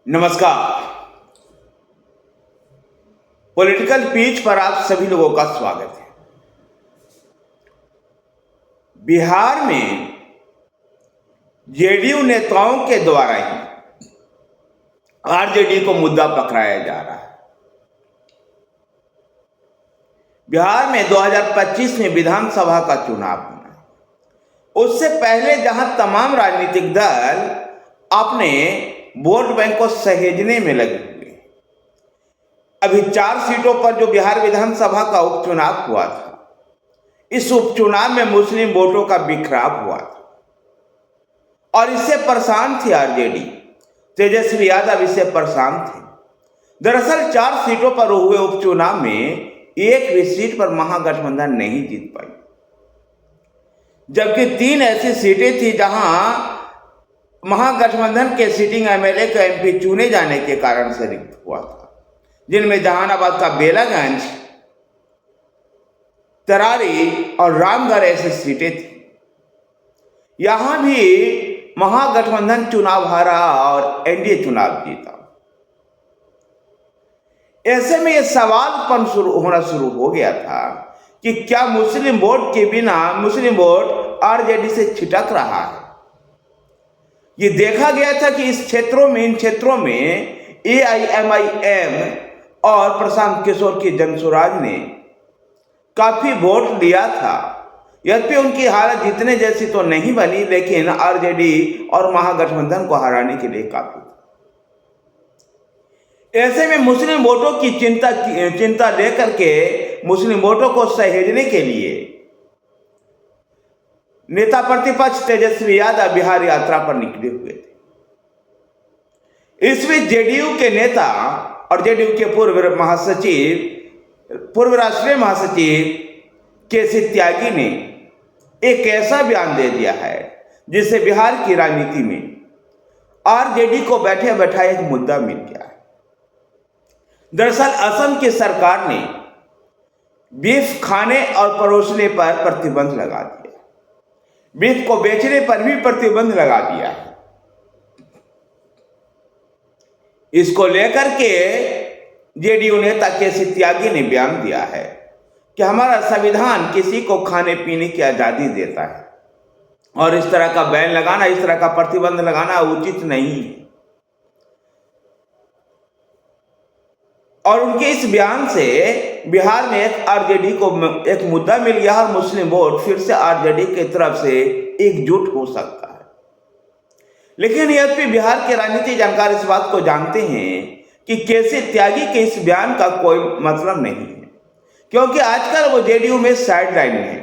नमस्कार। Political peach पर आप सभी लोगों का स्वागत है। बिहार में जेडीयू नेताओं के द्वारा ही आरजेडी को मुद्दा पकड़ाया जा रहा है। बिहार में 2025 में विधानसभा का चुनाव होना है। उससे पहले जहां तमाम राजनीतिक दल अपने वोट बैंक को सहेजने में लगे हुए, अभी 4 सीटों पर जो बिहार विधानसभा का उपचुनाव हुआ था, इस उपचुनाव में मुस्लिम वोटों का बिखराव हुआ था और इससे परेशान थी आरजेडी। तेजस्वी यादव इससे परेशान थे। दरअसल 4 सीटों पर हुए उपचुनाव में एक भी सीट पर महागठबंधन नहीं जीत पाई, जबकि 3 ऐसी सीटें थी जहां महागठबंधन के सिटिंग एमएलए का एमपी चुने जाने के कारण से रिक्त हुआ था, जिनमें जहानाबाद का बेलागंज, तरारी और रामगढ़ ऐसी सीटें थी। यहां भी महागठबंधन चुनाव हारा और एनडीए चुनाव जीता। ऐसे में यह सवाल होना शुरू हो गया था कि क्या मुस्लिम वोट के बिना मुस्लिम वोट आरजेडी से छिटक रहा है। ये देखा गया था कि इन क्षेत्रों में एआईएमआईएम और प्रशांत किशोर की जनसुराज ने काफी वोट लिया था। यद्यपि उनकी हालत जीतने जैसी तो नहीं बनी, लेकिन आरजेडी और महागठबंधन को हराने के लिए काफी था। ऐसे में मुस्लिम वोटों की चिंता लेकर के मुस्लिम वोटों को सहेजने के लिए नेता प्रतिपक्ष तेजस्वी यादव बिहार यात्रा पर निकले हुए थे। इस बीच जेडीयू के नेता और जेडीयू के पूर्व राष्ट्रीय महासचिव केसी त्यागी ने एक ऐसा बयान दे दिया है जिससे बिहार की राजनीति में आरजेडी को बैठे बैठाए एक मुद्दा मिल गया है। दरअसल असम की सरकार ने बीफ खाने और परोसने पर प्रतिबंध लगा दिया। बीफ को बेचने पर भी प्रतिबंध लगा दिया है। इसको लेकर के जेडीयू नेता केसी त्यागी ने बयान दिया है कि हमारा संविधान किसी को खाने पीने की आजादी देता है और इस तरह का बैन लगाना, इस तरह का प्रतिबंध लगाना उचित नहीं है। और उनके इस बयान से बिहार में आरजेडी को एक मुद्दा मिल गया और मुस्लिम वोट फिर से आरजेडी की तरफ से एकजुट हो सकता है। लेकिन यद्यपि बिहार के राजनीतिक जानकार इस बात को जानते हैं कि केसी त्यागी के इस बयान का कोई मतलब नहीं है, क्योंकि आजकल वो जेडीयू में साइड लाइन है।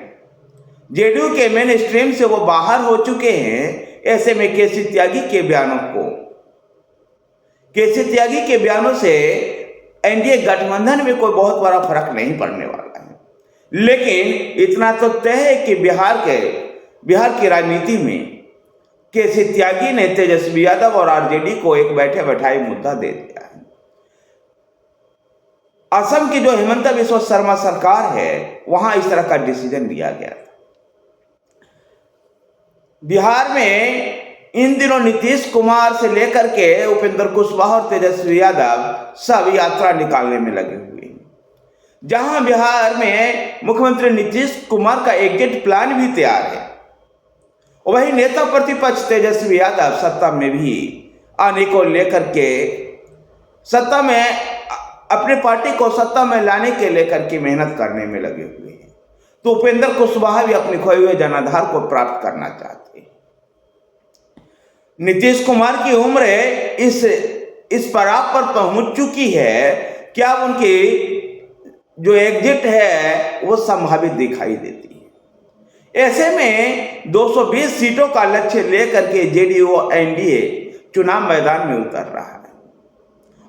जेडीयू के मेन स्ट्रीम से वो बाहर हो चुके हैं। ऐसे में केसी त्यागी के बयानों से एनडीए गठबंधन में कोई बहुत बड़ा फर्क नहीं पड़ने वाला है। लेकिन इतना तो तय है कि बिहार की राजनीति में केसी त्यागी ने तेजस्वी यादव और आरजेडी को एक बैठे बैठाए मुद्दा दे दिया है। असम की जो हिमंत बिस्वा शर्मा सरकार है, वहां इस तरह का डिसीजन लिया गया था। बिहार में इन दिनों नीतीश कुमार से लेकर के उपेंद्र कुशवाहा और तेजस्वी यादव सब यात्रा निकालने में लगे हुए हैं। जहां बिहार में मुख्यमंत्री नीतीश कुमार का एग्जिट प्लान भी तैयार है, वही नेता प्रतिपक्ष तेजस्वी यादव सत्ता में भी आने को लेकर के अपने पार्टी को सत्ता में लाने के लेकर के मेहनत करने में लगे हुए हैं। तो उपेंद्र कुशवाहा भी अपने खोए हुए जनाधार को प्राप्त करना चाहते हैं। नीतीश कुमार की उम्र इस पड़ाव पर पहुंच चुकी है कि अब उनकी जो एग्जिट है वो संभावित दिखाई देती है। ऐसे में 220 सीटों का लक्ष्य लेकर के जेडीयू और एनडीए चुनाव मैदान में उतर रहा है।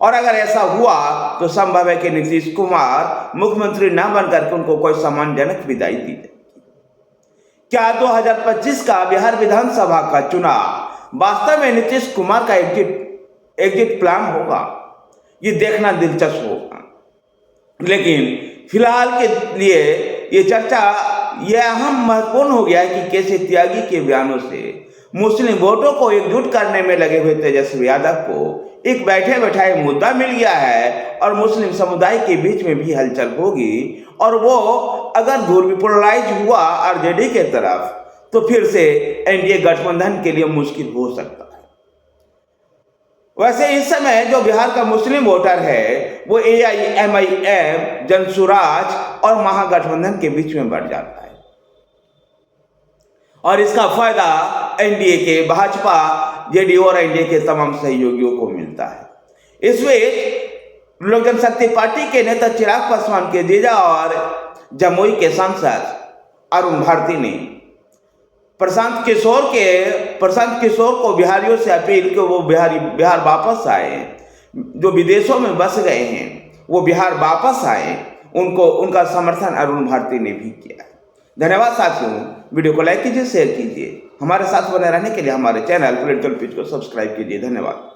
और अगर ऐसा हुआ तो संभव है कि नीतीश कुमार मुख्यमंत्री न बनकर के उनको कोई सम्मानजनक विदाई दी जाए। क्या 2025 का बिहार विधानसभा का चुनाव वास्तव में नीतीश कुमार का एग्जिट प्लान होगा? ये देखना दिलचस्प होगा। लेकिन फिलहाल के लिए ये चर्चा यह अहम महत्वपूर्ण हो गया है कि केसी त्यागी के बयानों से मुस्लिम वोटों को एकजुट करने में लगे हुए तेजस्वी यादव को एक बैठे बैठाए मुद्दा मिल गया है और मुस्लिम समुदाय के बीच में भी हलचल होगी और वो अगर ध्रुवीय हुआ आरजेडी के तरफ तो फिर से एनडीए गठबंधन के लिए मुश्किल हो सकता है। वैसे इस समय जो बिहार का मुस्लिम वोटर है वो AIMIM, जनसुराज और महागठबंधन के बीच में बढ़ जाता है और इसका फायदा एनडीए के भाजपा, जेडीयू और एनडीए के तमाम सहयोगियों को मिलता है। इस बीच लोक जनशक्ति पार्टी के नेता चिराग पासवान के जीजा और जमुई के सांसद अरुण भारती ने प्रशांत किशोर को बिहारियों से अपील कि वो बिहार वापस आए, जो विदेशों में बस गए हैं वो बिहार वापस आए। उनका समर्थन अरुण भारती ने भी किया है। धन्यवाद साथियों, वीडियो को लाइक कीजिए, शेयर कीजिए, हमारे साथ बने रहने के लिए हमारे चैनल पॉलिटिकल पिच को सब्सक्राइब कीजिए। धन्यवाद।